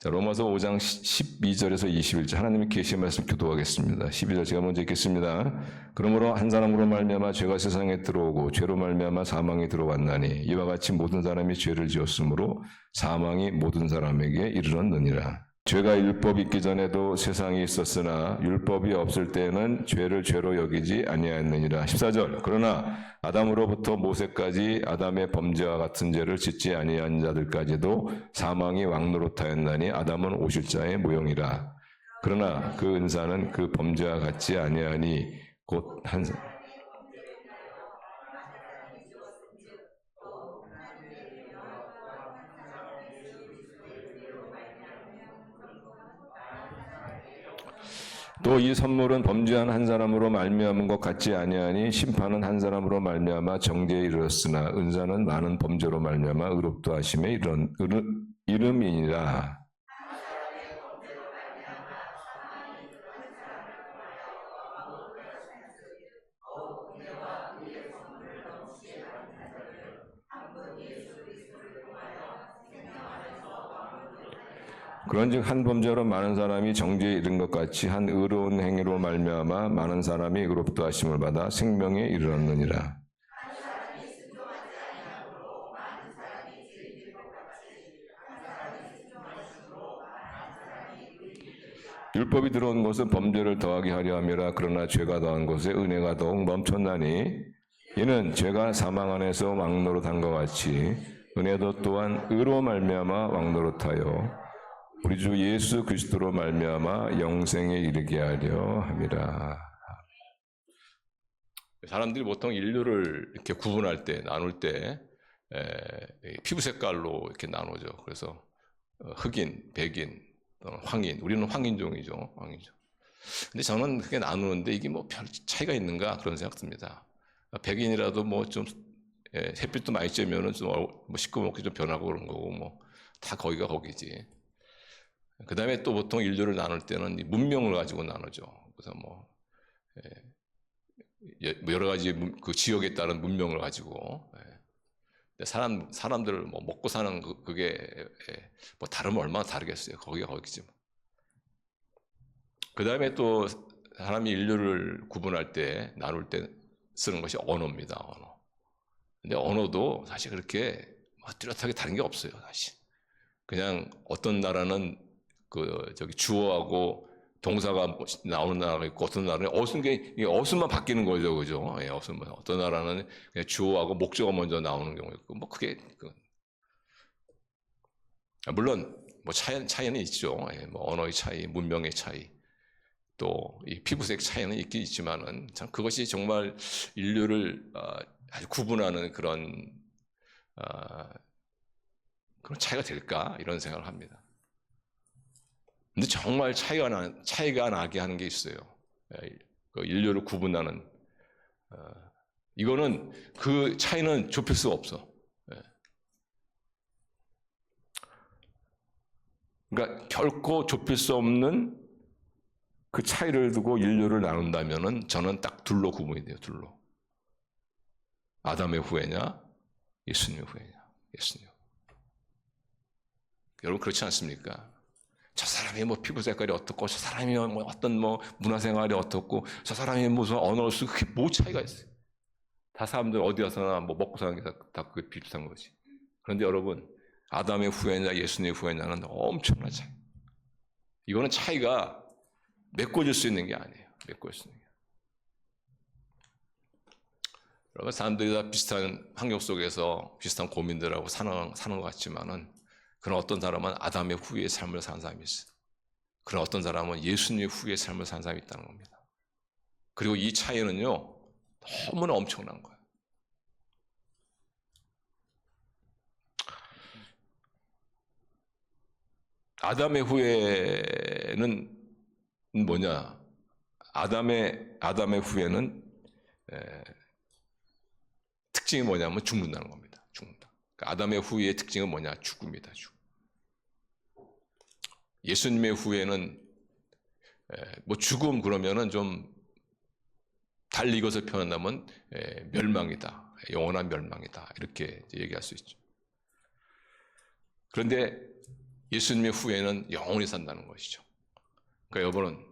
자, 로마서 5장 12절에서 21절 하나님의 계시의 말씀 교도하겠습니다. 12절 제가 먼저 읽겠습니다. 그러므로 한 사람으로 말미암아 죄가 세상에 들어오고 죄로 말미암아 사망이 들어왔나니 이와 같이 모든 사람이 죄를 지었으므로 사망이 모든 사람에게 이르렀느니라. 죄가 율법이 있기 전에도 세상이 있었으나 율법이 없을 때에는 죄를 죄로 여기지 아니하였느니라. 14절 그러나 아담으로부터 모세까지 아담의 범죄와 같은 죄를 짓지 아니한 자들까지도 사망이 왕노릇하였나니 아담은 오실 자의 모형이라. 그러나 그 은사는 그 범죄와 같지 아니하니 곧 한 또 이 선물은 범죄한 한 사람으로 말미암은 것 같지 아니하니 심판은 한 사람으로 말미암아 정죄에 이르렀으나 은사는 많은 범죄로 말미암아 의롭다 하심에 이름이니라. 그런즉 한 범죄로 많은 사람이 정죄에 이른 것 같이 한 의로운 행위로 말미암아 많은 사람이 의롭다 하심을 받아 생명에 이르렀느니라. 율법이 들어온 것은 범죄를 더하게 하려 함이라. 그러나 죄가 더한 것에 은혜가 더욱 넘쳤나니 이는 죄가 사망 안에서 왕노릇한 것 같이 은혜도 또한 의로 말미암아 왕노릇하여 우리 주 예수 그리스도로 말미암아 영생에 이르게 하려 함이라. 사람들이 보통 인류를 이렇게 구분할 때, 나눌 때 피부 색깔로 이렇게 나누죠. 그래서 흑인, 백인, 또는 황인. 우리는 황인종이죠. 황인종. 근데 저는 그게 나누는데 이게 뭐 별 차이가 있는가 그런 생각 듭니다. 백인이라도 뭐 좀 햇빛도 많이 쬐면은 좀 뭐 시꺼멓게 좀 변하고 그런 거고 뭐 다 거기가 거기지. 그 다음에 또 보통 인류를 나눌 때는 문명을 가지고 나누죠. 그래서 뭐 여러 가지 그 지역에 따른 문명을 가지고 사람들 뭐 먹고 사는 그게 뭐 다르면 얼마나 다르겠어요. 거기가 거기지. 그 다음에 또 사람이 인류를 구분할 때 나눌 때 쓰는 것이 언어입니다. 언어. 근데 언어도 사실 그렇게 뚜렷하게 다른 게 없어요. 사실 그냥 어떤 나라는 그 저기 주어하고 동사가 나오는 나라가 있고 어떤 나라는 어순만 바뀌는 거죠, 그죠? 예, 어순만. 어떤 나라는 그냥 주어하고 목적어 먼저 나오는 경우 있고 뭐 그게 물론 뭐 차이는 있죠. 예, 뭐 언어의 차이, 문명의 차이, 또 이 피부색 차이는 있긴 있지만은 참 그것이 정말 인류를 아주 구분하는 그런 차이가 될까 이런 생각을 합니다. 근데 정말 차이가 나게 하는 게 있어요. 인류를 구분하는. 이거는 그 차이는 좁힐 수가 없어. 그러니까 결코 좁힐 수 없는 그 차이를 두고 인류를 나눈다면은 저는 딱 둘로 구분이 돼요. 둘로. 아담의 후예냐, 예수님의 후예냐. 예수님. 여러분 그렇지 않습니까? 저 사람이 뭐 피부 색깔이 어떻고, 저 사람이 뭐 어떤 뭐 문화 생활이 어떻고, 저 사람이 무슨 언어를 쓰고, 그게 뭐 차이가 있어요? 다 사람들 어디 가서나 뭐 먹고 사는 게 다 그게 비슷한 거지. 그런데 여러분, 아담의 후예냐, 예수님의 후예냐는 엄청난 차이. 이거는 차이가 메꿔질 수 있는 게 아니에요. 메꿔질 수 있는 게. 여러분, 사람들이 다 비슷한 환경 속에서 비슷한 고민들하고 사는 것 같지만은, 그런 어떤 사람은 아담의 후예의 삶을 사는 사람이 있어요. 그런 어떤 사람은 예수님의 후예의 삶을 사는 사람이 있다는 겁니다. 그리고 이 차이는요, 너무나 엄청난 거예요. 아담의 후예는 뭐냐? 아담의 후예는 특징이 뭐냐면 죽는다는 겁니다. 죽는다. 그러니까 아담의 후예의 특징은 뭐냐? 죽음이다. 죽음. 예수님의 후예는 뭐 죽음 그러면은 좀 달리 이것을 표현한다면 멸망이다. 영원한 멸망이다. 이렇게 얘기할 수 있죠. 그런데 예수님의 후에는 영원히 산다는 것이죠. 그러니까 여러분은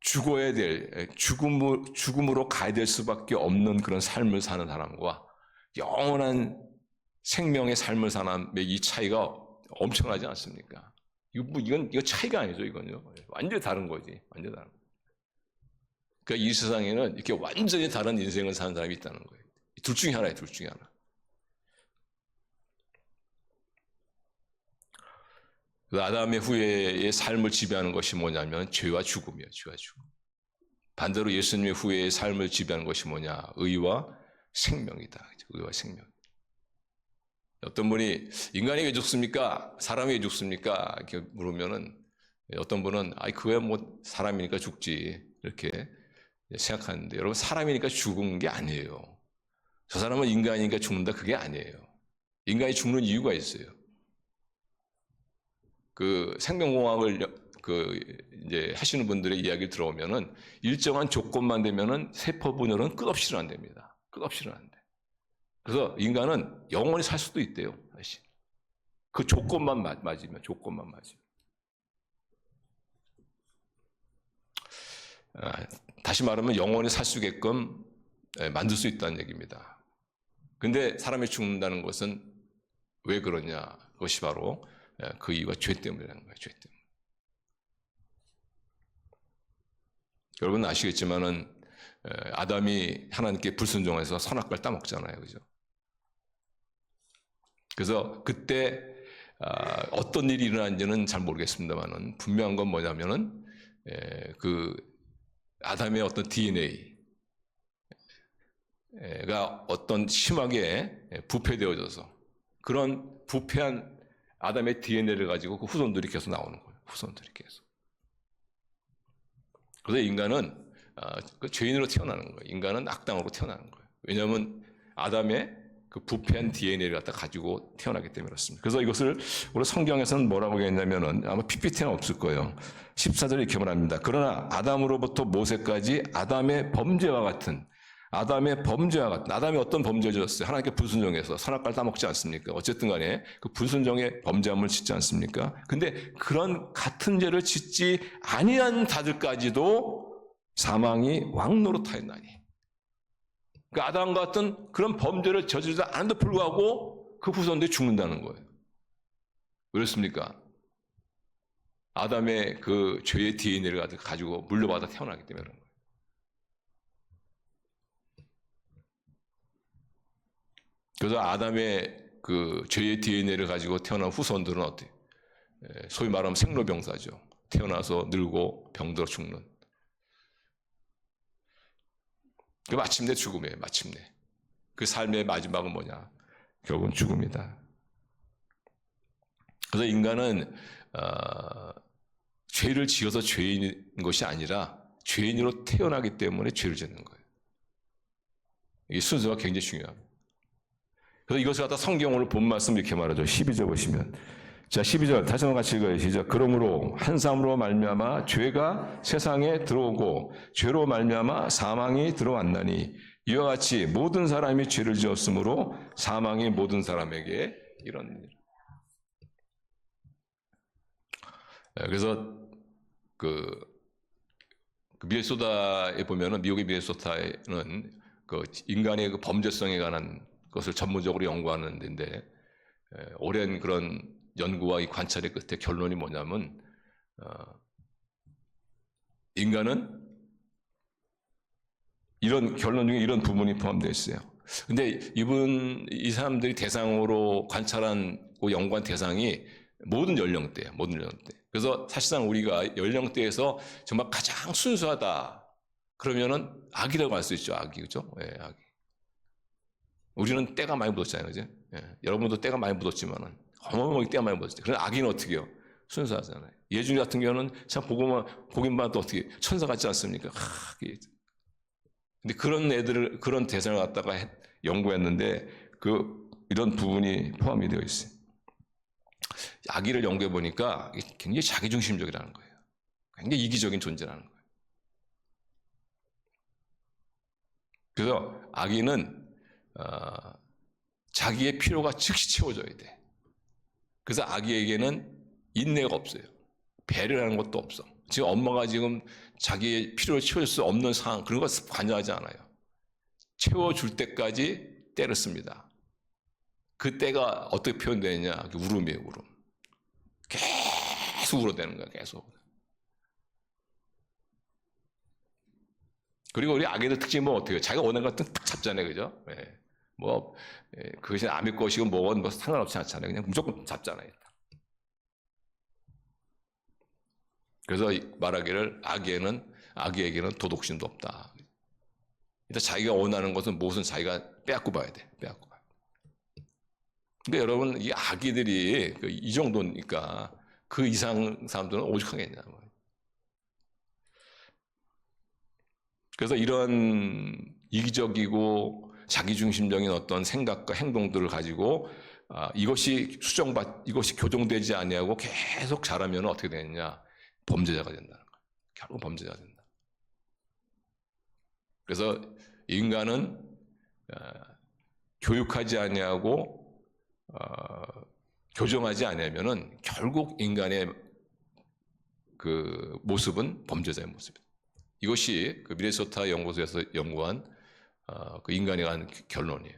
죽어야 될, 죽음으로 가야 될 수밖에 없는 그런 삶을 사는 사람과 영원한 생명의 삶을 사는 사람의 이 차이가 엄청나지 않습니까? 이거 차이가 아니죠, 이건요. 완전히 다른 거지. 완전히 다른 거. 그러니까 이 세상에는 이렇게 완전히 다른 인생을 사는 사람이 있다는 거예요. 둘 중에 하나예요, 둘 중에 하나. 아담의 후예의 삶을 지배하는 것이 뭐냐면 죄와 죽음이에요. 죄와 죽음. 반대로 예수님의 후예의 삶을 지배하는 것이 뭐냐? 의와 생명이다. 의와 생명. 어떤 분이 인간이 왜 죽습니까? 사람이 왜 죽습니까? 이렇게 물으면은 어떤 분은 그거야 뭐 사람이니까 죽지 이렇게 생각하는데 여러분 사람이니까 죽은 게 아니에요. 저 사람은 인간이니까 죽는다 그게 아니에요. 인간이 죽는 이유가 있어요. 그 생명공학을 이제 하시는 분들의 이야기를 들어오면은 일정한 조건만 되면은 세포 분열은 끝없이 일어난답니다. 끝없이 일어난대. 그래서 인간은 영원히 살 수도 있대요. 사실. 그 조건만 맞으면, 조건만 맞으면. 다시 말하면 영원히 살 수 있게끔 만들 수 있다는 얘기입니다. 근데 사람이 죽는다는 것은 왜 그러냐? 그것이 바로 그 이유가 죄 때문이라는 거예요. 죄 때문에. 여러분 아시겠지만은 아담이 하나님께 불순종해서 선악과를 따먹잖아요, 그죠? 그래서 그때 어떤 일이 일어난지는 잘 모르겠습니다만은 분명한 건 뭐냐면은 그 아담의 어떤 DNA가 어떤 심하게 부패되어져서 그런 부패한 아담의 DNA를 가지고 그 후손들이 계속 나오는 거예요. 후손들이 계속. 그래서 인간은 죄인으로 태어나는 거예요. 인간은 악당으로 태어나는 거예요. 왜냐하면 아담의 그 부패한 DNA를 갖다 가지고 태어나기 때문에 그렇습니다. 그래서 이것을 우리 성경에서는 뭐라고 하겠냐면은 아마 PPT는 없을 거예요. 14절에 이렇게 말합니다. 그러나 아담으로부터 모세까지 아담의 범죄와 같은 아담이 어떤 범죄를 저질렀어요? 하나님께 불순종해서 선악과를 따먹지 않습니까? 어쨌든 간에 그 불순종의 범죄함을 짓지 않습니까? 근데 그런 같은 죄를 짓지 아니한 자들까지도 사망이 왕노릇하였나니. 그러니까 아담과 같은 그런 범죄를 저지르지 않은데 불구하고 그 후손들이 죽는다는 거예요. 그렇습니까? 아담의 그 죄의 DNA를 가지고 물려받아 태어나기 때문에 그런 거예요. 그래서 아담의 그 죄의 DNA를 가지고 태어난 후손들은 어때요? 소위 말하면 생로병사죠. 태어나서 늙고 병들어 죽는. 그 마침내 죽음이에요. 마침내. 그 삶의 마지막은 뭐냐? 결국은 죽음이다. 그래서 인간은 죄를 지어서 죄인인 것이 아니라 죄인으로 태어나기 때문에 죄를 짓는 거예요. 이 순서가 굉장히 중요합니다. 그래서 이것을 갖다 성경으로 본 말씀 이렇게 말하죠. 12절 보시면. 자, 12절 다시 한번 같이 읽어요. 시작. 그러므로 한 사람으로 말미암아 죄가 세상에 들어오고 죄로 말미암아 사망이 들어왔나니 이와 같이 모든 사람이 죄를 지었으므로 사망이 모든 사람에게 이르니라. 그래서 그 미네소타에 보면은 미국의 미네소타에는 그 인간의 그 범죄성에 관한 것을 전문적으로 연구하는 데인데 오랜 그런 연구와 이 관찰의 끝에 결론이 뭐냐면 인간은 이런 결론 중에 이런 부분이 포함되어 있어요. 근데 이 사람들이 대상으로 관찰한 연구한 대상이 모든 연령대예요. 모든 연령대. 그래서 사실상 우리가 연령대에서 정말 가장 순수하다 그러면은 아기라고 할 수 있죠. 아기, 그죠? 예, 아기. 우리는 때가 많이 묻었잖아요, 그죠? 예, 여러분도 때가 많이 묻었지만은 어마어마하게 때가 많이 묻었죠. 그런데 아기는 어떻게 해요? 순수하잖아요. 예준이 같은 경우는 참 보기만 봐도 어떻게 천사 같지 않습니까? 근데 그런 대상을 갖다가 연구했는데 이런 부분이 포함이 되어 있어요. 아기를 연구해 보니까 굉장히 자기중심적이라는 거예요. 굉장히 이기적인 존재라는 거예요. 그래서 아기는 자기의 필요가 즉시 채워져야 돼. 그래서 아기에게는 인내가 없어요. 배려라는 것도 없어. 지금 엄마가 지금 자기의 필요를 채울 수 없는 상황, 그런 거 관여하지 않아요. 채워줄 때까지 때를 씁니다. 그 때가 어떻게 표현되느냐? 울음이에요, 울음. 계속 울어대는 거야, 계속. 그리고 우리 아기들 특징이 뭐 어떻게 해요? 자기가 원하는 것은 딱 잡잖아요, 그죠? 예. 뭐, 그것이 남의 것이고 뭐건 뭐 상관없지 않잖아요. 그냥 무조건 잡잖아요. 그래서 말하기를 아기에게는 도덕심도 없다. 일단 자기가 원하는 것은 무엇은 자기가 빼앗고 봐야 돼. 빼앗고 봐야 돼. 근데 여러분, 이 아기들이 이 정도니까 그 이상 사람들은 오죽하겠냐. 그래서 이런 이기적이고 자기중심적인 어떤 생각과 행동들을 가지고 이것이 이것이 교정되지 아니하고 계속 자라면 어떻게 되느냐? 범죄자가 된다는 거예요. 결국 범죄자가 된다. 그래서 인간은 교육하지 아니하고 교정하지 아니하면은 결국 인간의 그 모습은 범죄자의 모습이다. 이것이 그 미네소타 연구소에서 연구한 그 인간에 관한 결론이에요.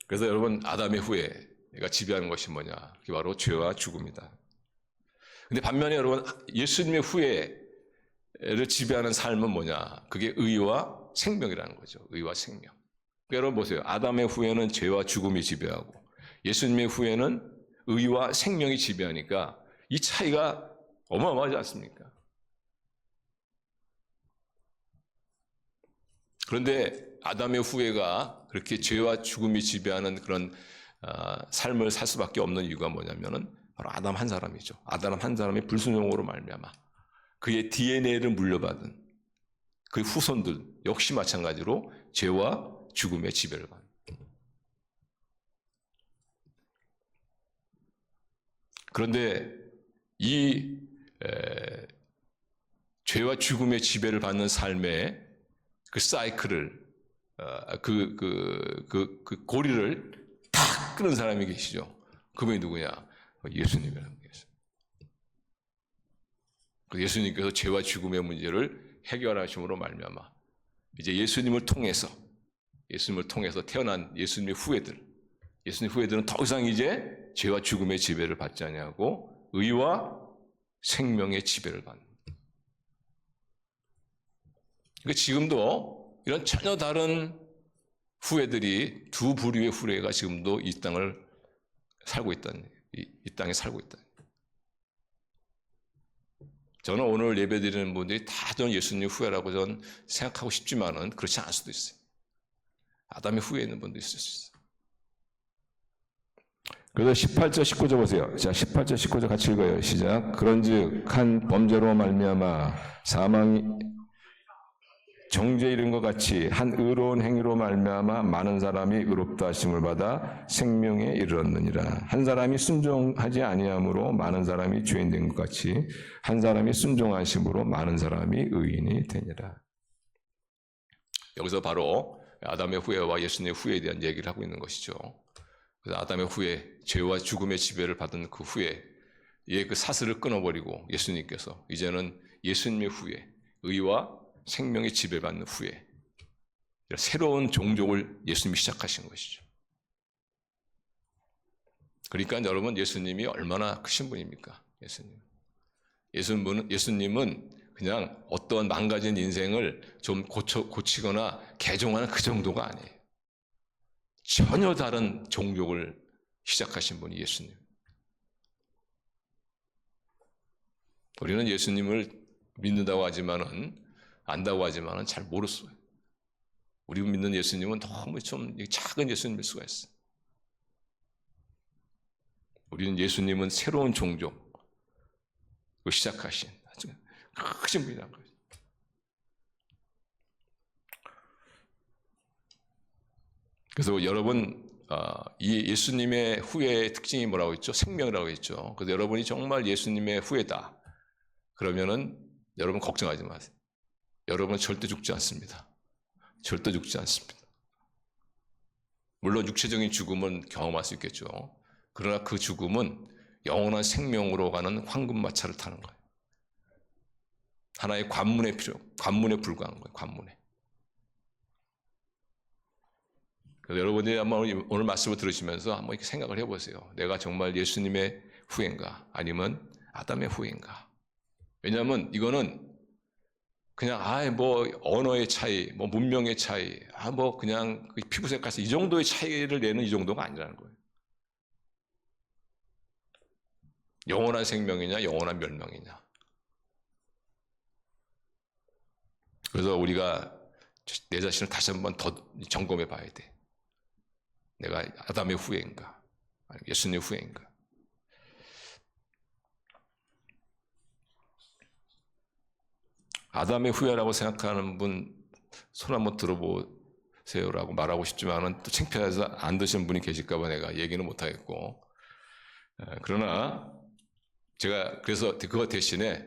그래서 여러분, 아담의 후예가 지배하는 것이 뭐냐? 그게 바로 죄와 죽음이다. 근데 반면에 여러분, 예수님의 후예를 지배하는 삶은 뭐냐? 그게 의와 생명이라는 거죠. 의와 생명. 그러니까 여러분 보세요. 아담의 후예는 죄와 죽음이 지배하고 예수님의 후예는 의와 생명이 지배하니까 이 차이가 어마어마하지 않습니까? 그런데 아담의 후예가 그렇게 죄와 죽음이 지배하는 그런 삶을 살 수밖에 없는 이유가 뭐냐면은 바로 아담 한 사람이죠. 아담 한 사람이 불순종으로 말미암아 그의 DNA를 물려받은 그 후손들 역시 마찬가지로 죄와 죽음의 지배를 받는. 그런데 이 죄와 죽음의 지배를 받는 삶의 그 사이클을 그 고리를 탁 끊은 사람이 계시죠. 그분이 누구냐? 예수님이라는 거예요. 예수님께서 죄와 죽음의 문제를 해결하심으로 말미암아 이제 예수님을 통해서 태어난 예수님의 후예들은 더 이상 이제 죄와 죽음의 지배를 받지 아니하고 의와 생명의 지배를 받는. 그러니까 지금도 이런 전혀 다른 후예들이 두 부류의 후예가 지금도 이 땅을 살고 있다는, 이 땅에 살고 있다. 저는 오늘 예배드리는 분들이 다 저는 예수님 후예라고 저는 생각하고 싶지만은 그렇지 않을 수도 있어요. 아담의 후예에 있는 분도 있을 수 있어요. 그래서 18절 19절 보세요. 자, 18절 19절 같이 읽어요. 시작. 그런즉 한 범죄로 말미암아 사망이 정죄에 이른 것 같이 한 의로운 행위로 말미암아 많은 사람이 의롭다 하심을 받아 생명에 이르렀느니라. 한 사람이 순종하지 아니함으로 많은 사람이 죄인 된 것 같이 한 사람이 순종하심으로 많은 사람이 의인이 되니라. 여기서 바로 아담의 후예와 예수님의 후예에 대한 얘기를 하고 있는 것이죠. 그래서 아담의 후예, 죄와 죽음의 지배를 받은 그 후예의 그 사슬을 끊어버리고 예수님께서 이제는 예수님의 후예, 의와 생명의 지배받는 후예, 새로운 종족을 예수님이 시작하신 것이죠. 그러니까 여러분, 예수님이 얼마나 크신 분입니까? 예수님은 그냥 어떤 망가진 인생을 좀 고치거나 개종하는 그 정도가 아니에요. 전혀 다른 종족을 시작하신 분이 예수님. 우리는 예수님을 믿는다고 하지만은 안다고 하지만은 잘 모르겠어요. 우리 믿는 예수님은 너무 좀 작은 예수님일 수가 있어요. 우리는 예수님은 새로운 종족을 시작하신 아주 크신 분이라는 거예요. 그래서 여러분, 이 예수님의 후예의 특징이 뭐라고 했죠? 생명이라고 했죠. 그래서 여러분이 정말 예수님의 후예다. 그러면은 여러분 걱정하지 마세요. 여러분은 절대 죽지 않습니다. 절대 죽지 않습니다. 물론 육체적인 죽음은 경험할 수 있겠죠. 그러나 그 죽음은 영원한 생명으로 가는 황금마차를 타는 거예요. 하나의 관문에 불과한 거예요. 관문에. 그래서 여러분들이 한번 오늘 말씀을 들으시면서 한번 이렇게 생각을 해보세요. 내가 정말 예수님의 후예인가? 아니면 아담의 후예인가? 왜냐하면 이거는 그냥 뭐 언어의 차이, 뭐 문명의 차이, 뭐 그냥 피부 색깔 이 정도의 차이를 내는 이 정도가 아니라는 거예요. 영원한 생명이냐, 영원한 멸망이냐. 그래서 우리가 내 자신을 다시 한번 더 점검해 봐야 돼. 내가 아담의 후예인가? 아니면 예수님의 후예인가? 아담의 후예라고 생각하는 분 손 한번 들어보세요라고 말하고 싶지만은 또 창피해서 안 드시는 분이 계실까 봐 내가 얘기는 못 하겠고. 그러나 제가 그래서 그거 대신에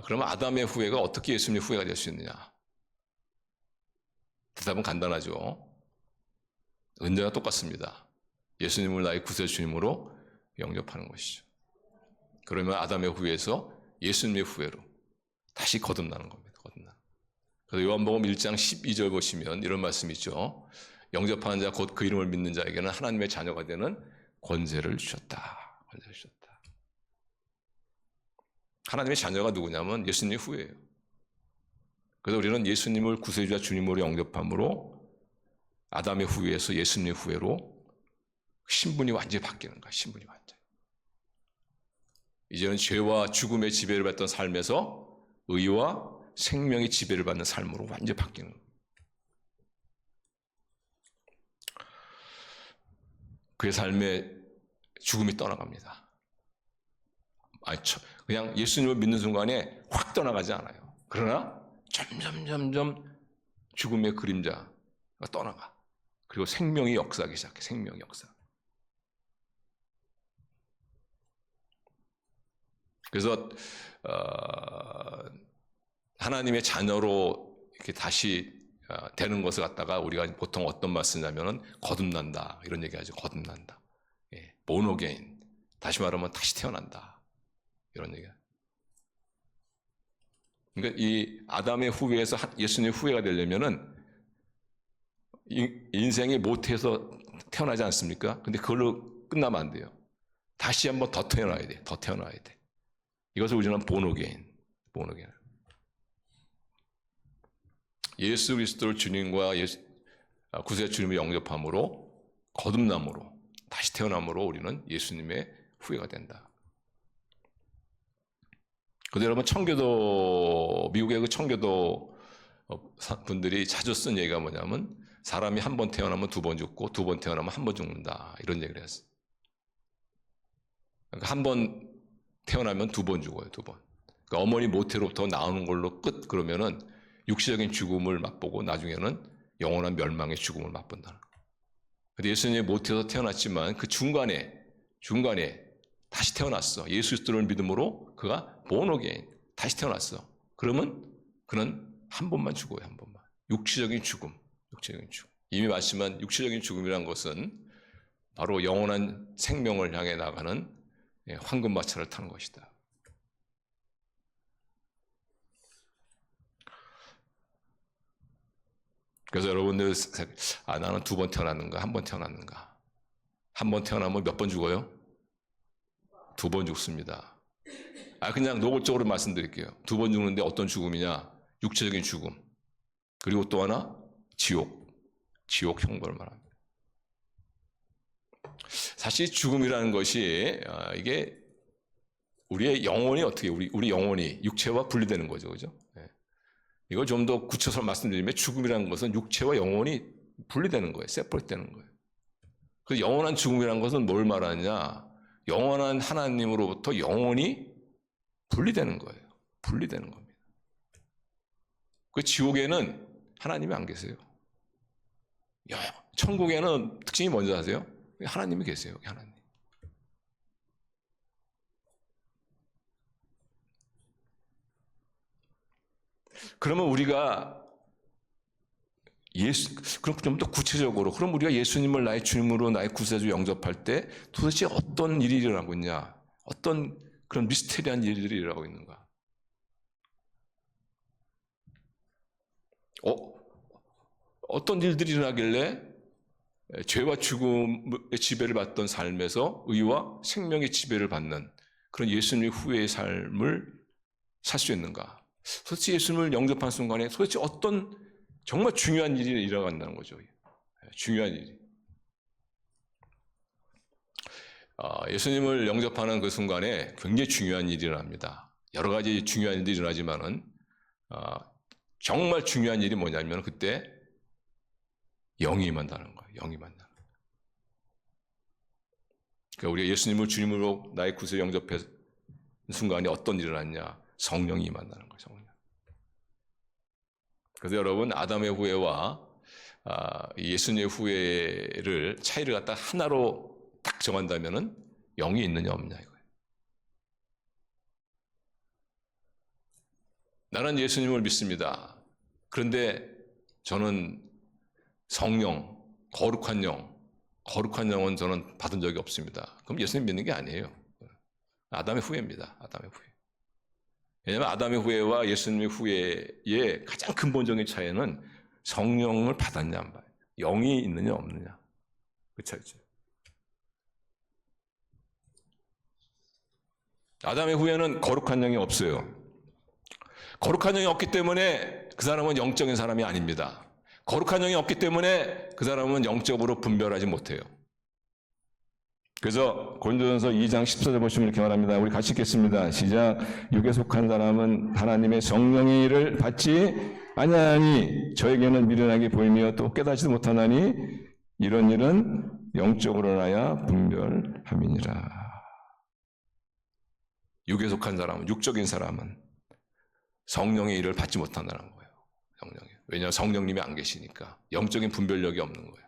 그러면 아담의 후예가 어떻게 예수님의 후예가 될 수 있느냐? 대답은 간단하죠. 은혜가 똑같습니다. 예수님을 나의 구세주님으로 영접하는 것이죠. 그러면 아담의 후예에서 예수님의 후예로 다시 거듭나는 겁니다. 거듭나. 그래서 요한복음 1장 12절 보시면 이런 말씀이 있죠. 영접하는 자 곧 그 이름을 믿는 자에게는 하나님의 자녀가 되는 권세를 주셨다. 권세를 주셨다. 하나님의 자녀가 누구냐면 예수님의 후예예요. 그래서 우리는 예수님을 구세주와 주님으로 영접함으로 아담의 후예에서 예수님의 후예로 신분이 완전히 바뀌는 거야. 신분이 완전히. 이제는 죄와 죽음의 지배를 받던 삶에서 의와 생명의 지배를 받는 삶으로 완전히 바뀌는 거예요. 그의 삶에 죽음이 떠나갑니다. 그냥 예수님을 믿는 순간에 확 떠나가지 않아요. 그러나 점점 죽음의 그림자가 떠나가. 그리고 생명이 역사하기 시작해. 생명의 역사. 그래서 하나님의 자녀로 이렇게 다시 되는 것을 갖다가 우리가 보통 어떤 말 쓰냐면은 거듭난다 이런 얘기하죠. 거듭난다. born again. 다시 말하면 다시 태어난다. 이런 얘기야. 그러니까 이 아담의 후예에서 예수님의 후예가 되려면은 인생이 모태에서 태어나지 않습니까? 근데 그걸로 끝나면 안 돼요. 다시 한번 더 태어나야 돼. 더 태어나야 돼. 이것을 우리는 born again. 예수 그리스도를 주님과 구세주 주님을 영접함으로 거듭남으로 다시 태어남으로 우리는 예수님의 후예가 된다. 그런데 여러분 청교도 미국의 그 청교도 분들이 자주 쓴 얘기가 뭐냐면 사람이 한 번 태어나면 두 번 죽고 두 번 태어나면 한 번 죽는다 이런 얘기를 했어요. 그러니까 한 번 태어나면 두 번 죽어요. 두 번. 그러니까 어머니 모태로부터 나오는 걸로 끝 그러면은 육체적인 죽음을 맛보고 나중에는 영원한 멸망의 죽음을 맛본다는 거예요. 근데 예수님이 모태에서 태어났지만 그 중간에 다시 태어났어. 예수 그리스도를 믿음으로 그가 born again 다시 태어났어. 그러면 그는 한 번만 죽어요. 한 번만. 육체적인 죽음. 이미 말씀한 육체적인 죽음이란 것은 바로 영원한 생명을 향해 나가는 황금마차를 타는 것이다. 그래서 여러분들 나는 두 번 태어났는가 한 번 태어났는가. 한 번 태어나면 몇 번 죽어요? 두 번 죽습니다. 그냥 노골적으로 말씀드릴게요. 두 번 죽는데 어떤 죽음이냐? 육체적인 죽음. 그리고 또 하나 지옥 형벌을 말합니다. 사실 죽음이라는 것이 이게 우리의 영혼이 어떻게 우리 영혼이 육체와 분리되는 거죠, 그죠? 이걸 좀 더 구체적으로 말씀드리면 죽음이라는 것은 육체와 영혼이 분리되는 거예요, 세퍼레이트되는 거예요. 그 영원한 죽음이라는 것은 뭘 말하느냐? 영원한 하나님으로부터 영혼이 분리되는 거예요. 분리되는 겁니다. 그 지옥에는 하나님이 안 계세요. 천국에는 특징이 뭔지 아세요? 하나님이 계세요. 하나님. 그러면 우리가 그럼 좀 더 구체적으로, 그럼 우리가 예수님을 나의 주님으로 나의 구세주 영접할 때 도대체 어떤 일이 일어나고 있냐? 어떤 그런 미스테리한 일들이 일어나고 있는가? 어떤 일들이 일어나길래 죄와 죽음의 지배를 받던 삶에서 의와 생명의 지배를 받는 그런 예수님의 후예의 삶을 살 수 있는가? 도대체 예수님을 영접한 순간에 도대체 어떤 정말 중요한 일이 일어난다는 거죠. 중요한 일이. 예수님을 영접하는 그 순간에 굉장히 중요한 일이 일어납니다. 여러 가지 중요한 일들이 일어나지만은 정말 중요한 일이 뭐냐면 그때 영이 임한다는 거예요. 영이 임한다는 거예요. 그러니까 우리가 예수님을 주님으로 나의 구세주 영접한 순간에 어떤 일이 일어났냐? 성령이 임한다는 거예요. 성령. 그래서 여러분 아담의 후예와 예수님의 후예를 차이를 갖다 하나로 딱 정한다면은 영이 있느냐 없느냐 이거예요. 나는 예수님을 믿습니다. 그런데 저는 성령, 거룩한 영은 저는 받은 적이 없습니다. 그럼 예수님 믿는 게 아니에요. 아담의 후예입니다. 아담의 후예. 왜냐하면 아담의 후예와 예수님의 후예의 가장 근본적인 차이는 성령을 받았냐 안 받았냐, 영이 있느냐 없느냐 그 차이죠. 아담의 후예는 거룩한 영이 없어요. 거룩한 영이 없기 때문에 그 사람은 영적인 사람이 아닙니다. 거룩한 영이 없기 때문에 그 사람은 영적으로 분별하지 못해요. 그래서 고린도전서 2장 14절 보시면 이렇게 말합니다. 우리 같이 읽겠습니다. 시작. 육에 속한 사람은 하나님의 성령의 일을 받지 아니하니 저에게는 미련하게 보이며 또 깨닫지도 못하나니 이런 일은 영적으로 나야 분별함이니라. 육에 속한 사람은, 육적인 사람은 성령의 일을 받지 못한다는 거예요. 성령이. 왜냐하면 성령님이 안 계시니까 영적인 분별력이 없는 거예요.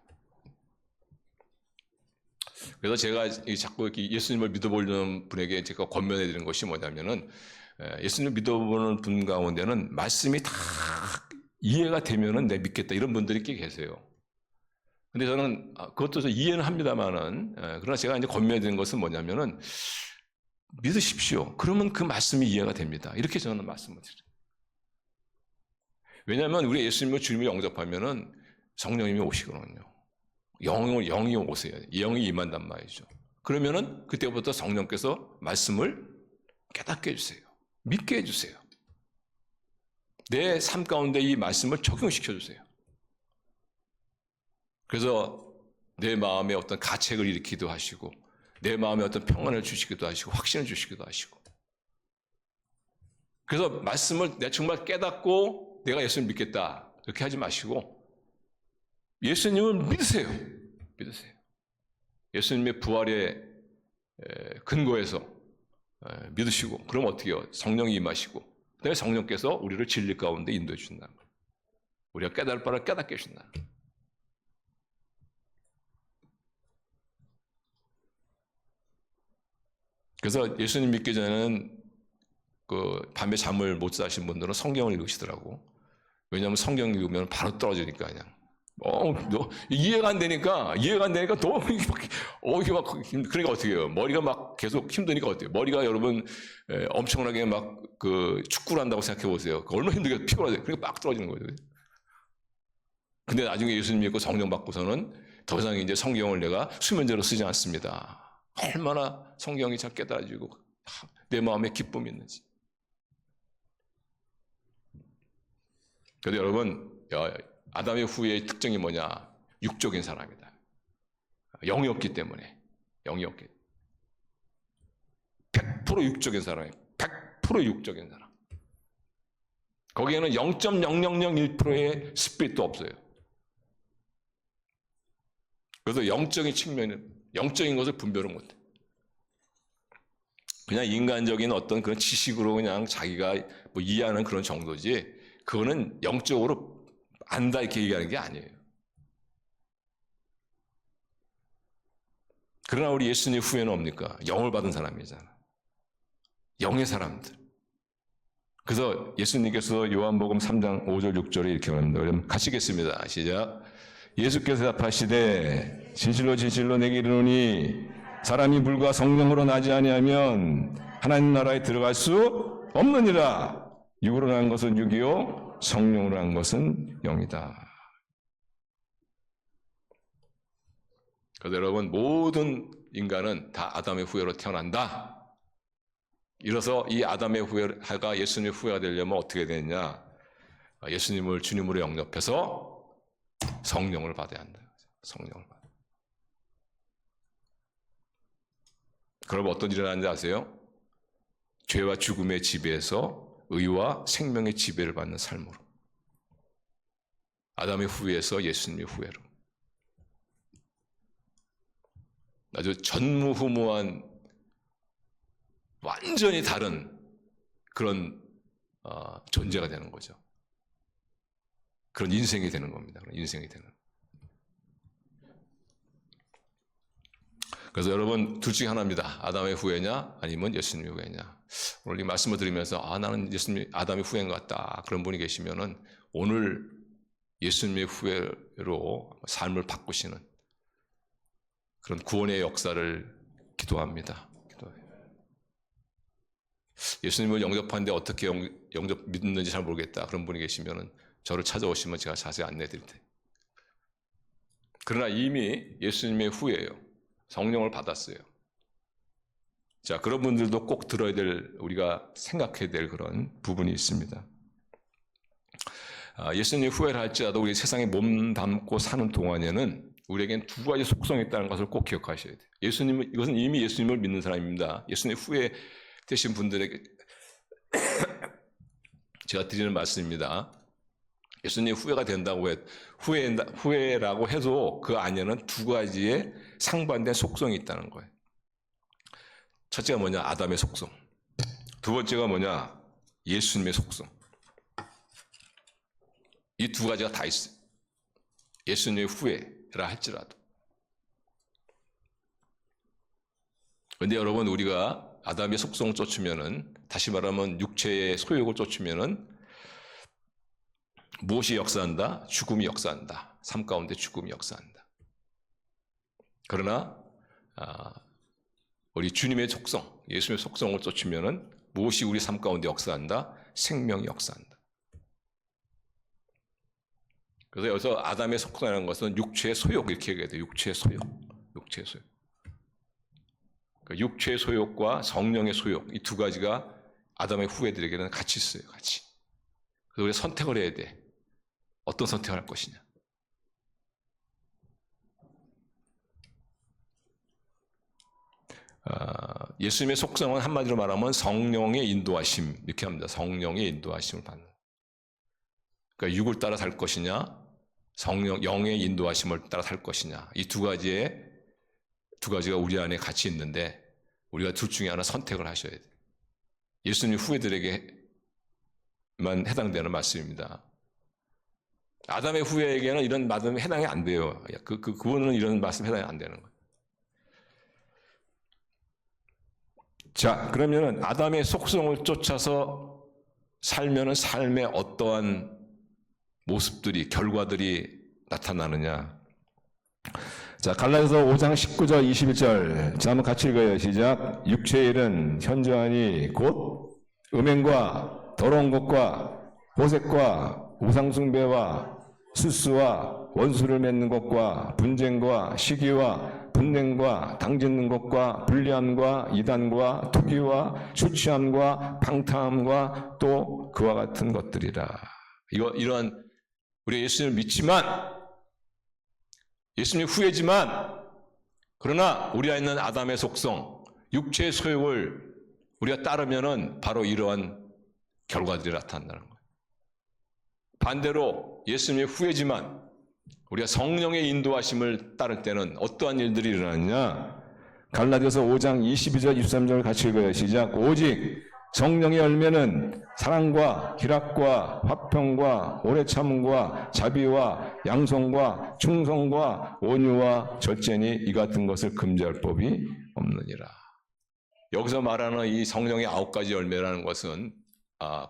그래서 제가 자꾸 이렇게 예수님을 믿어보려는 분에게 제가 권면해 드리는 것이 뭐냐면은 예수님을 믿어보는 분 가운데는 말씀이 다 이해가 되면은 내 믿겠다 이런 분들이 꽤 계세요. 근데 저는 그것도 이해는 합니다만은 그러나 제가 이제 권면해 드리는 것은 뭐냐면은 믿으십시오. 그러면 그 말씀이 이해가 됩니다. 이렇게 저는 말씀을 드려요. 왜냐하면 우리 예수님을 주님을 영접하면은 성령님이 오시거든요. 영이 오세요. 영이 임한단 말이죠. 그러면은 그때부터 성령께서 말씀을 깨닫게 해주세요. 믿게 해주세요. 내 삶 가운데 이 말씀을 적용시켜 주세요. 그래서 내 마음에 어떤 가책을 일으키기도 하시고 내 마음에 어떤 평안을 주시기도 하시고 확신을 주시기도 하시고 그래서 말씀을 내가 정말 깨닫고 내가 예수님을 믿겠다 이렇게 하지 마시고 예수님을 믿으세요. 믿으세요. 예수님의 부활의 근거에서 믿으시고 그럼 어떻게 해요? 성령이 임하시고 그다음에 성령께서 우리를 진리 가운데 인도해 주신다는 거예요. 우리가 깨달을 바를 깨닫게 해주신다는 거예요. 그래서 예수님 믿기 전에는 그 밤에 잠을 못 자신 분들은 성경을 읽으시더라고. 왜냐하면 성경 읽으면 바로 떨어지니까 그냥. 이해가 안 되니까 너무 이게 막 그러니까 어떻게 해요? 머리가 막 계속 힘드니까 어때요? 머리가 여러분 엄청나게 막 그 축구를 한다고 생각해 보세요. 얼마나 힘들게 피곤하죠. 그러니까 막 떨어지는 거죠. 근데 나중에 예수님 믿고 성령 받고서는 더 이상 이제 성경을 내가 수면제로 쓰지 않습니다. 얼마나 성경이 잘 깨달아지고 내 마음에 기쁨이 있는지. 그래서 여러분 아담의 후예의 특징이 뭐냐? 육적인 사람이다. 영이 없기 때문에. 영이 없기 때문에. 100% 육적인 사람이에요. 100% 육적인 사람. 거기에는 0.0001%의 스피릿도 없어요. 그래서 영적인 측면은 영적인 것을 분별을 못해. 그냥 인간적인 어떤 그런 지식으로 그냥 자기가 뭐 이해하는 그런 정도지 그거는 영적으로 안다 이렇게 얘기하는 게 아니에요. 그러나 우리 예수님 후에는 뭡니까? 영을 받은 사람이잖아. 영의 사람들. 그래서 예수님께서 요한복음 3장 5절 6절에 이렇게 말합니다. 그럼 같이 읽겠습니다. 시작. 예수께서 답하시되 진실로 진실로 내게 이르노니 사람이 물과 성령으로 나지 아니하면 하나님 나라에 들어갈 수 없느니라. 육으로 난 것은 육이요 성령으로 난 것은 영이다. 그래서 여러분, 모든 인간은 다 아담의 후예로 태어난다. 이래서 이 아담의 후예가 예수님의 후예가 되려면 어떻게 되느냐? 예수님을 주님으로 영접해서 성령을 받아야 한다. 성령을 받아. 그럼 어떤 일이 일어나는지 아세요? 죄와 죽음의 지배에서 의와 생명의 지배를 받는 삶으로. 아담의 후예에서 예수님의 후예로. 아주 전무후무한 완전히 다른 그런 존재가 되는 거죠. 그런 인생이 되는 겁니다. 그런 인생이 되는. 그래서 여러분, 둘 중에 하나입니다. 아담의 후예냐 아니면 예수님의 후예냐. 오늘 이 말씀을 드리면서 나는 예수님 아담의 후예인 것 같다. 그런 분이 계시면은 오늘 예수님의 후예로 삶을 바꾸시는 그런 구원의 역사를 기도합니다. 예수님을 영접하는데 어떻게 영접 믿는지 잘 모르겠다. 그런 분이 계시면은 저를 찾아오시면 제가 자세히 안내해 드릴 테니까. 그러나 이미 예수님의 후예예요. 성령을 받았어요. 자, 그런 분들도 꼭 들어야 될, 우리가 생각해야 될 그런 부분이 있습니다. 예수님 후회를 할지라도 우리 세상에 몸 담고 사는 동안에는 우리에겐 두 가지 속성이 있다는 것을 꼭 기억하셔야 돼요. 예수님은, 이것은 이미 예수님을 믿는 사람입니다. 예수님 후회 되신 분들에게 제가 드리는 말씀입니다. 예수님 후회가 된다고 후회라고 해도 그 안에는 두 가지의 상반된 속성이 있다는 거예요. 첫째가 뭐냐? 아담의 속성. 두 번째가 뭐냐? 예수님의 속성. 이 두 가지가 다 있어요. 예수님의 후회라 할지라도. 그런데 여러분, 우리가 아담의 속성을 쫓으면은, 다시 말하면 육체의 소욕을 쫓으면은 무엇이 역사한다? 죽음이 역사한다. 삶 가운데 죽음이 역사한다. 그러나 우리 주님의 속성, 예수님의 속성을 쫓으면은 무엇이 우리 삶 가운데 역사한다? 생명이 역사한다. 그래서 여기서 아담의 속성이라는 것은 육체의 소욕, 이렇게 얘기해야 돼요. 육체의 소욕, 육체의 소욕. 육체의 소욕과 성령의 소욕, 이 두 가지가 아담의 후예들에게는 같이 있어요. 같이. 그래서 우리가 선택을 해야 돼. 어떤 선택을 할 것이냐. 예수님의 속성은 한마디로 말하면 성령의 인도하심, 이렇게 합니다. 성령의 인도하심을 받는. 그러니까 육을 따라 살 것이냐, 성령, 영의 인도하심을 따라 살 것이냐. 이 두 가지가 우리 안에 같이 있는데 우리가 둘 중에 하나 선택을 하셔야 돼요. 예수님 후예들에게만 해당되는 말씀입니다. 아담의 후예에게는 이런 말씀이 해당이 안 돼요. 그분은 이런 말씀 해당이 안 되는 거예요. 자, 그러면은 아담의 속성을 쫓아서 살면은 삶의 어떠한 모습들이, 결과들이 나타나느냐. 자, 갈라디아서 5장 19절 21절. 자, 한번 같이 읽어요. 시작. 육체의 일은 현저하니 곧 음행과 더러운 것과 호색과 우상숭배와 수수와 원수를 맺는 것과 분쟁과 시기와 분냉과 당짓는 것과 불리함과 이단과 투기와 추취함과 방탕함과 또 그와 같은 것들이라. 이러한 우리 예수님을 믿지만, 예수님 후예지만, 그러나 우리 안에 있는 아담의 속성, 육체의 소욕을 우리가 따르면은 바로 이러한 결과들이 나타난다는 거예요. 반대로 예수님의 후예지만 우리가 성령의 인도하심을 따를 때는 어떠한 일들이 일어나느냐? 갈라디아서 5장 22절 23절 같이 읽어요. 시작. 오직 성령의 열매는 사랑과 희락과 화평과 오래 참음과 자비와 양성과 충성과 온유와 절제니 이 같은 것을 금지할 법이 없느니라. 여기서 말하는 이 성령의 9가지 열매라는 것은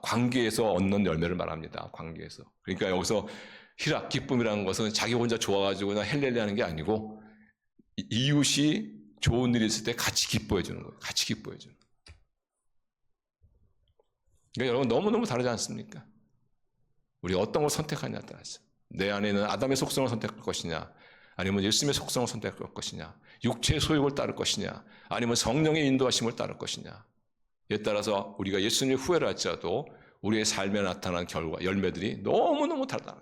관계에서 얻는 열매를 말합니다. 관계에서. 그러니까 여기서 희락, 기쁨이라는 것은 자기 혼자 좋아가지고 그냥 헬렐레 하는 게 아니고 이웃이 좋은 일이 있을 때 같이 기뻐해 주는 거예요. 같이 기뻐해 주는 거예요. 그러니까 여러분 너무너무 다르지 않습니까? 우리가 어떤 걸 선택하냐에 따라서 내 안에는 아담의 속성을 선택할 것이냐 아니면 예수님의 속성을 선택할 것이냐 육체의 소욕을 따를 것이냐 아니면 성령의 인도하심을 따를 것이냐 에 따라서 우리가 예수님의 후회를 할지라도 우리의 삶에 나타난 결과, 열매들이 너무너무 다르다.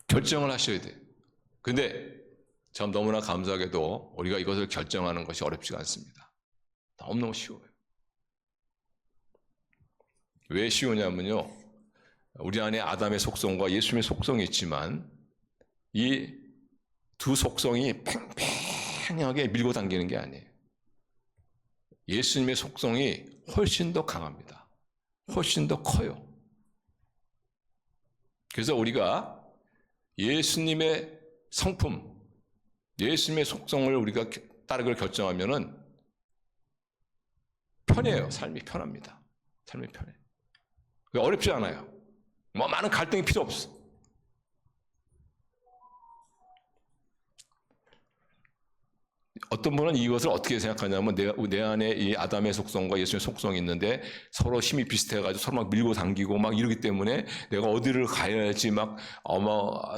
결정을 하셔야 돼요. 근데 참 너무나 감사하게도 우리가 이것을 결정하는 것이 어렵지가 않습니다. 너무너무 쉬워요. 왜 쉬우냐면요. 우리 안에 아담의 속성과 예수님의 속성이 있지만 이 두 속성이 팽팽하게 밀고 당기는 게 아니에요. 예수님의 속성이 훨씬 더 강합니다. 훨씬 더 커요. 그래서 우리가 예수님의 성품, 예수님의 속성을 우리가 따르기를 결정하면은 편해요. 삶이 편합니다. 삶이 편해. 어렵지 않아요. 뭐 많은 갈등이 필요 없어. 어떤 분은 이것을 어떻게 생각하냐면 내 안에 이 아담의 속성과 예수님의 속성이 있는데 서로 힘이 비슷해가지고 서로 막 밀고 당기고 막 이러기 때문에 내가 어디를 가야 할지 막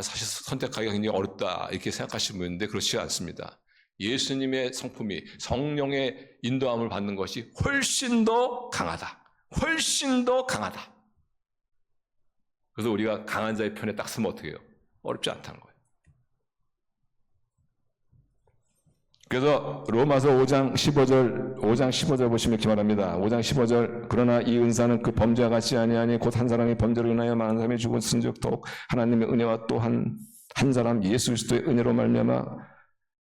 사실 선택하기가 굉장히 어렵다 이렇게 생각하시는 분인데 그렇지 않습니다. 예수님의 성품이 성령의 인도함을 받는 것이 훨씬 더 강하다. 훨씬 더 강하다. 그래서 우리가 강한 자의 편에 딱 서면 어떻게 해요? 어렵지 않다는 거예요. 그래서 로마서 5장 15절 보시면 이렇게 말합니다. 5장 15절 그러나 이 은사는 그 범죄와 같이 아니하니 곧 한 사람이 범죄로 인하여 많은 사람이 죽었은즉 더욱 하나님의 은혜와 또 한 사람 예수 그리스도의 은혜로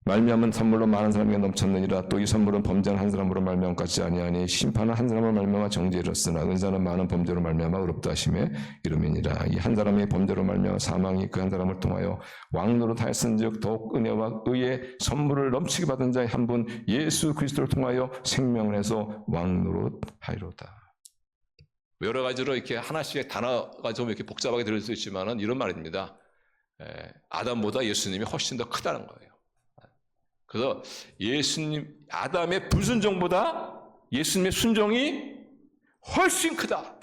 말미암은 선물로 많은 사람에게 넘쳤느니라. 또 이 선물은 범죄한 한 사람으로 말미암 같지 아니하니 심판은 한 사람으로 말미암아 정죄에 이르렀으나 은사는 많은 범죄로 말미암아 의롭다 하심에 이름이니라. 이 한 사람의 범죄로 말미암아 사망이 그 한 사람을 통하여 왕노릇하였은즉 더욱 은혜와 의의 선물을 넘치게 받은 자의 한 분 예수 그리스도를 통하여 생명을 해서 왕노릇하리로다. 여러 가지로 이렇게 하나씩의 단어가 좀 이렇게 복잡하게 들릴 수 있지만은 이런 말입니다. 아담보다 예수님이 훨씬 더 크다는 거예요. 그래서 아담의 불순종보다 예수님의 순종이 훨씬 크다.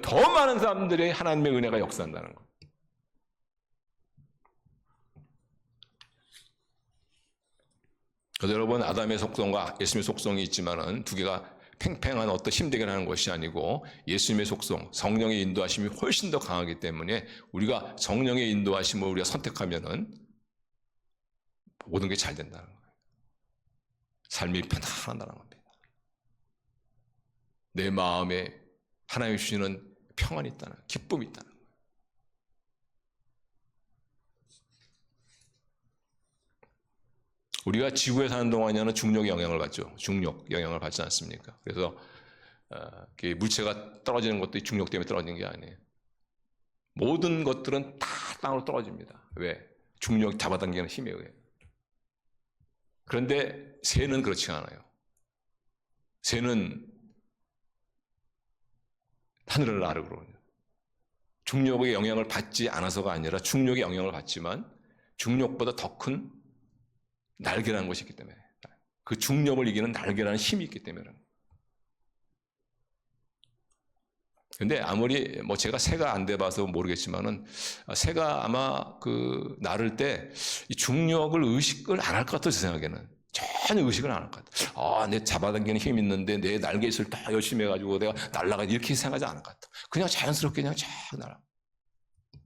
더 많은 사람들이 하나님의 은혜가 역사한다는 거예요. 그래서 여러분 아담의 속성과 예수님의 속성이 있지만은 두 개가 팽팽한 어떤 힘대결 하는 것이 아니고 예수님의 속성, 성령의 인도하심이 훨씬 더 강하기 때문에 우리가 성령의 인도하심을 우리가 선택하면은 모든 게 잘 된다는 거예요. 삶이 편안하다는 겁니다. 내 마음에 하나님이 주시는 평안이 있다는 거예요. 기쁨이 있다는 거예요. 우리가 지구에 사는 동안에는 중력의 영향을 받죠. 중력 영향을 받지 않습니까? 그래서 물체가 떨어지는 것도 중력 때문에 떨어지는 게 아니에요. 모든 것들은 다 땅으로 떨어집니다. 왜? 중력이 잡아당기는 힘에 의해. 그런데 새는 그렇지 않아요. 새는 하늘을 나르거든요. 중력의 영향을 받지 않아서가 아니라 중력의 영향을 받지만 중력보다 더 큰 날개라는 것이 있기 때문에 그 중력을 이기는 날개라는 힘이 있기 때문에. 근데 아무리 제가 새가 안 돼봐서 모르겠지만은 새가 아마 나를 때 이 중력을 의식을 안 할 것 같아요. 제 생각에는 전혀 의식을 안 할 것 같아요. 내 잡아당기는 힘이 있는데 내 날개짓을 다 열심히 해가지고 내가 날아가 이렇게 생각하지 않을 것 같아요. 그냥 자연스럽게 그냥 쫙 날아.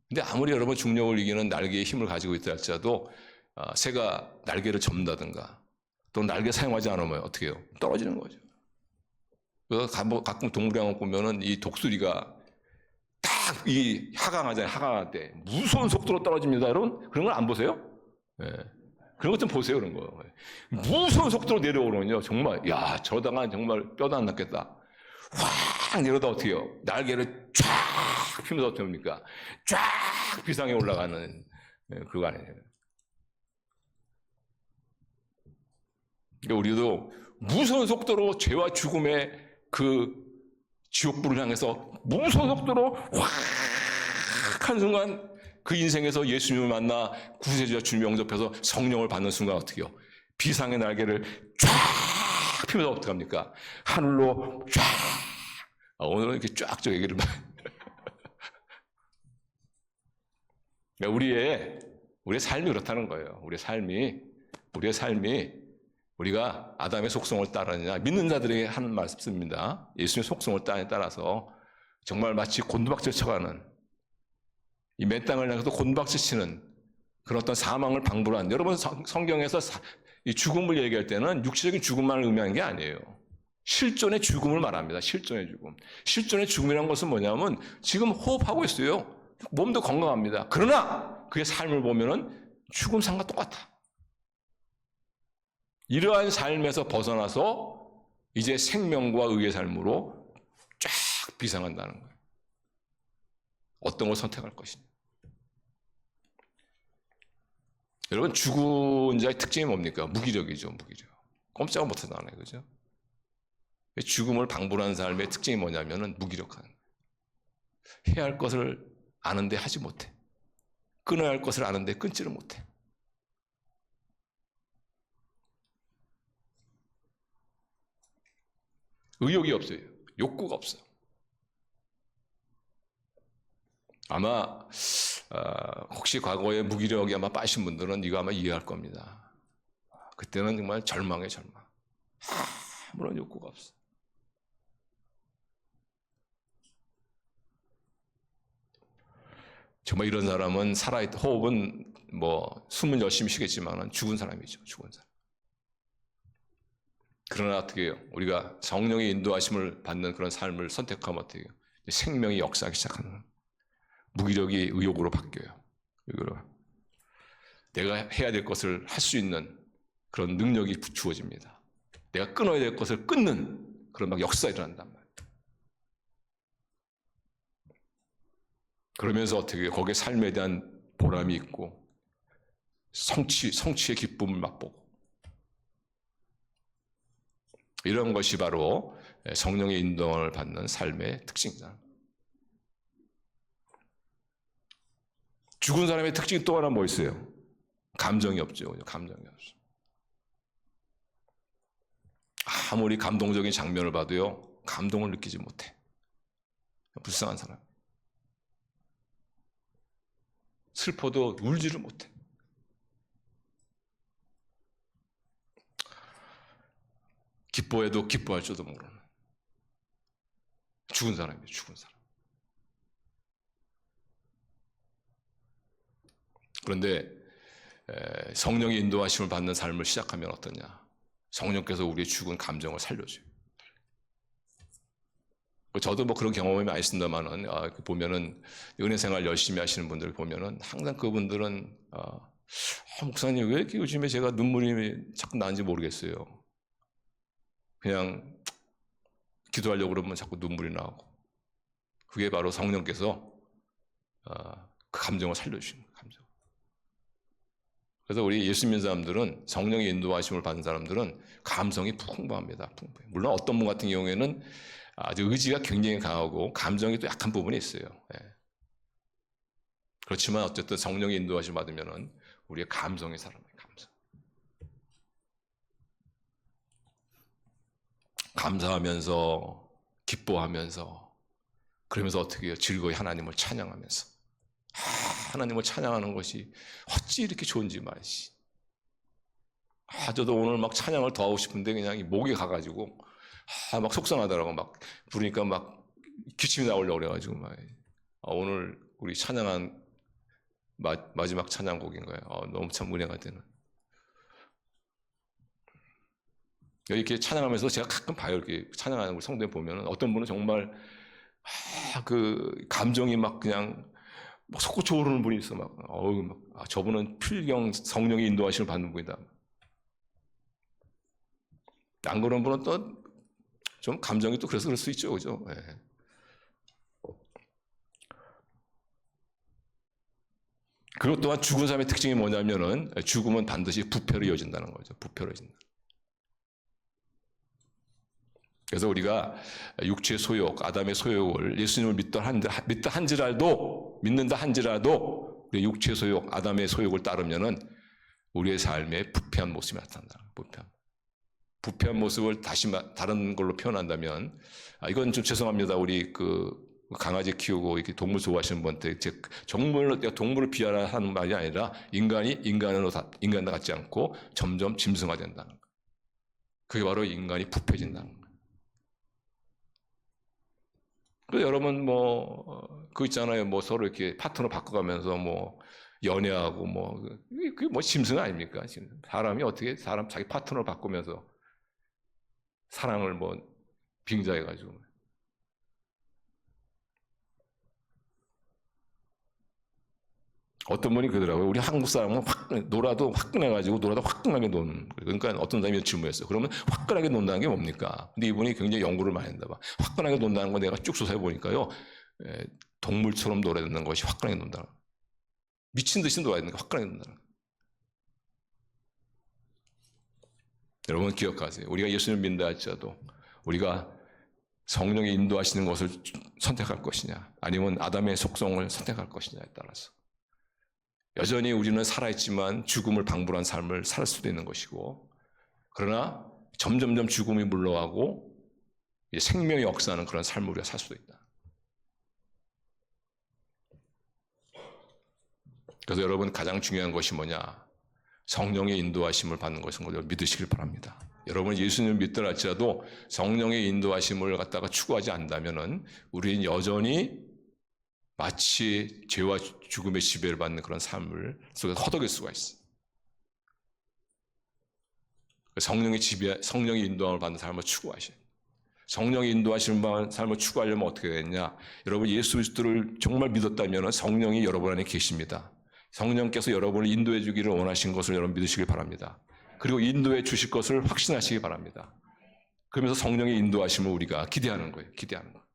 근데 아무리 여러분 중력을 이기는 날개의 힘을 가지고 있다 할지라도 새가 날개를 접는다든가 또 날개 사용하지 않으면 어떻게 해요? 떨어지는 거죠. 그래서 가끔 동물병원 보면은 이 독수리가 딱 이 하강하잖아요. 하강할 때 무서운 속도로 떨어집니다. 여러분 그런 걸 안 보세요? 네. 그런 것 좀 보세요. 그런 거 무서운 속도로 내려오거든요. 정말 저러다가 정말 뼈도 안 낫겠다. 확 내려다 어떻게 해요? 날개를 쫙 피면서 어떻게 합니까? 쫙 비상에 올라가는 그거 아니에요. 그러니까 우리도 무서운 속도로 죄와 죽음의 그 지옥불을 향해서 무서운 속도로 확 한 순간 그 인생에서 예수님을 만나 구세주와 주님 영접해서 성령을 받는 순간 어떻게 해요? 비상의 날개를 쫙 피면서 어떡합니까? 하늘로 쫙. 오늘은 이렇게 쫙 저 얘기를 그러니까 우리의 삶이 그렇다는 거예요. 우리의 삶이 우리가 아담의 속성을 따르느냐, 믿는 자들에게 하는 말씀입니다. 예수님의 속성을 따라서 정말 마치 곤두박질 쳐가는, 이 맨 땅을 향해서 곤두박질 치는 그런 어떤 사망을 방불한, 여러분 성경에서 이 죽음을 얘기할 때는 육체적인 죽음만을 의미하는 게 아니에요. 실존의 죽음을 말합니다. 실존의 죽음. 실존의 죽음이라는 것은 뭐냐면 지금 호흡하고 있어요. 몸도 건강합니다. 그러나 그의 삶을 보면은 죽음 상과 똑같아. 이러한 삶에서 벗어나서 이제 생명과 의의 삶으로 쫙 비상한다는 거예요. 어떤 걸 선택할 것이냐. 여러분, 죽은 자의 특징이 뭡니까? 무기력이죠, 무기력. 꼼짝을 못하잖아요, 그죠? 죽음을 방불하는 삶의 특징이 뭐냐면은 무기력한 거예요. 해야 할 것을 아는데 하지 못해. 끊어야 할 것을 아는데 끊지를 못해. 의욕이 없어요. 욕구가 없어요. 아마 혹시 과거에 무기력이 아마 빠진 분들은 이거 아마 이해할 겁니다. 그때는 정말 절망의 절망. 아무런 욕구가 없어. 정말 이런 사람은 호흡은 숨은 열심히 쉬겠지만 죽은 사람이죠. 죽은 사람. 그러나 어떻게 해요? 우리가 성령의 인도하심을 받는 그런 삶을 선택하면 어떻게 해요? 생명이 역사하기 시작하는, 무기력이 의욕으로 바뀌어요. 의욕으로. 내가 해야 될 것을 할 수 있는 그런 능력이 주어집니다. 내가 끊어야 될 것을 끊는 그런 역사가 일어난단 말이에요. 그러면서 어떻게 해요? 거기에 삶에 대한 보람이 있고 성취의 기쁨을 맛보고, 이런 것이 바로 성령의 인도를 받는 삶의 특징이다. 죽은 사람의 특징이 또 하나 뭐 있어요? 감정이 없죠. 감정이 없어. 아무리 감동적인 장면을 봐도요, 감동을 느끼지 못해. 불쌍한 사람. 슬퍼도 울지를 못해. 기뻐해도 기뻐할 줄도 모르는 죽은 사람이에요. 죽은 사람. 그런데 성령의 인도하심을 받는 삶을 시작하면 어떠냐? 성령께서 우리의 죽은 감정을 살려줘요. 저도 그런 경험이 많이 있습니다만은, 보면은 은혜 생활 열심히 하시는 분들 보면은 항상 그분들은 목사님 왜 이렇게 요즘에 제가 눈물이 자꾸 나는지 모르겠어요. 그냥 기도하려고 그러면 자꾸 눈물이 나고, 그게 바로 성령께서 그 감정을 살려주시는 거예요. 감정. 그래서 우리 예수 믿는 사람들은, 성령의 인도하심을 받는 사람들은 감성이 풍부합니다. 풍부해요. 물론 어떤 분 같은 경우에는 아주 의지가 굉장히 강하고 감정이 또 약한 부분이 있어요. 그렇지만 어쨌든 성령의 인도하심을 받으면은 우리의 감성이 살아나요. 감성. 감사하면서, 기뻐하면서, 그러면서 어떻게 해요? 즐거이 하나님을 찬양하면서. 하나님을 찬양하는 것이 어찌 이렇게 좋은지 말이지. 저도 오늘 막 찬양을 더 하고 싶은데 그냥 이 목에 가가지고 막 속상하더라고. 막 부르니까 막 기침이 나오려고 그래가지고 오늘 우리 찬양한 마지막 찬양곡인 거예요. 너무 참 은혜가 되는. 이렇게 찬양하면서 제가 가끔 봐요. 이렇게 찬양하는 우리 성도에 보면은 어떤 분은 정말 그 감정이 막 그냥 막 솟구쳐 오르는 분이 있어. 저분은 필경 성령의 인도하심을 받는 분이다. 안 그런 분은 또 좀 감정이 또 그래서 그럴 수 있죠, 그죠? 네. 그것 또한 죽은 사람의 특징이 뭐냐면은, 죽음은 반드시 부패로 이어진다는 거죠. 부패로 이어진다. 그래서 우리가 육체의 소욕, 아담의 소욕을 예수님을 믿는다 한지라도 우리 육체의 소욕, 아담의 소욕을 따르면은 우리의 삶에 부패한 모습이 나타난다. 부패한 모습을 다시 다른 걸로 표현한다면, 이건 좀 죄송합니다. 우리 강아지 키우고 이렇게 동물 좋아하시는 분한테 동물을 비하하는 말이 아니라 인간과 같지 않고 점점 짐승화된다는 거예요. 그게 바로 인간이 부패진다는 거예요. 그래서 여러분 그거 있잖아요. 서로 이렇게 파트너 바꿔가면서 연애하고 그게 짐승 아닙니까? 사람이 어떻게 자기 파트너를 바꾸면서 사랑을 빙자해가지고. 어떤 분이 그러더라고요. 우리 한국 사람은 놀아도 화끈해가지고 화끈하게 노는. 그러니까 어떤 사람이 질문했어요. 그러면 화끈하게 논다는 게 뭡니까? 근데 이분이 굉장히 연구를 많이 했나 봐. 화끈하게 논다는 거 내가 쭉 조사해보니까요. 동물처럼 놀아야 된다는 것이 화끈하게 논다는 거. 미친 듯이 놀아야 되는 게 화끈하게 논다는 거. 여러분 기억하세요. 우리가 예수님을 믿는다 할지라도 우리가 성령이 인도하시는 것을 선택할 것이냐 아니면 아담의 속성을 선택할 것이냐에 따라서 여전히 우리는 살아있지만 죽음을 방불한 삶을 살 수도 있는 것이고, 그러나 점점점 죽음이 물러가고 생명이 역사하는 그런 삶을 우리가 살 수도 있다. 그래서 여러분 가장 중요한 것이 뭐냐? 성령의 인도하심을 받는 것인 걸 믿으시길 바랍니다. 여러분 예수님을 믿더라 할지라도 성령의 인도하심을 갖다가 추구하지 않는다면은 우리는 여전히 마치 죄와 죽음의 지배를 받는 그런 삶을 속에서 허덕일 수가 있어요. 성령의 인도함을 받는 삶을 추구하셔야 돼요. 성령의 인도하시는 삶을 추구하려면 어떻게 되느냐? 여러분 예수 그리스도를 정말 믿었다면 성령이 여러분 안에 계십니다. 성령께서 여러분을 인도해 주기를 원하신 것을 여러분 믿으시길 바랍니다. 그리고 인도해 주실 것을 확신하시기 바랍니다. 그러면서 성령의 인도하심을 우리가 기대하는 거예요. 기대하는 거.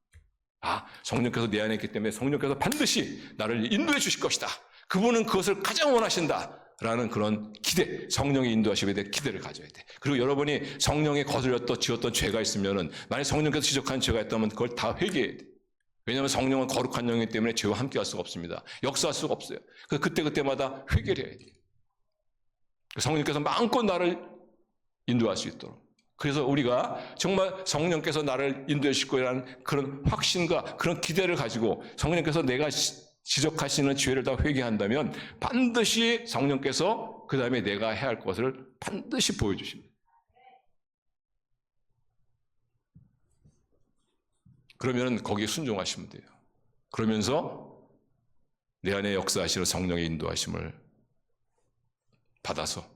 성령께서 내 안에 있기 때문에 성령께서 반드시 나를 인도해 주실 것이다. 그분은 그것을 가장 원하신다. 라는 그런 기대, 성령의 인도하심에 대해 기대를 가져야 돼. 그리고 여러분이 성령에 거슬렸던 지었던 죄가 있으면은 만약 성령께서 지적한 죄가 있다면 그걸 다 회개해야 돼. 왜냐하면 성령은 거룩한 영이기 때문에 죄와 함께 할 수가 없습니다. 역사할 수가 없어요. 그래서 그때마다 회개를 해야 돼요. 성령께서 마음껏 나를 인도할 수 있도록. 그래서 우리가 정말 성령께서 나를 인도해 주실 거라는 그런 확신과 그런 기대를 가지고 성령께서 내가 지적하시는 죄를 다 회개한다면 반드시 성령께서 그 다음에 내가 해야 할 것을 반드시 보여주십니다. 그러면 거기에 순종하시면 돼요. 그러면서 내 안에 역사하시는 성령의 인도하심을 받아서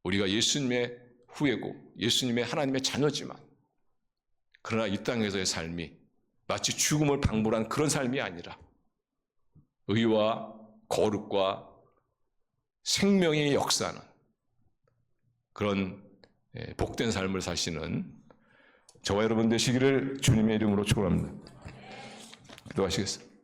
우리가 예수님의 후예고 예수님의 하나님의 자녀지만 그러나 이 땅에서의 삶이 마치 죽음을 방불한 그런 삶이 아니라 의와 거룩과 생명의 역사는 그런 복된 삶을 사시는 저와 여러분 되시기를 주님의 이름으로 축원합니다. 기도하시겠습니다.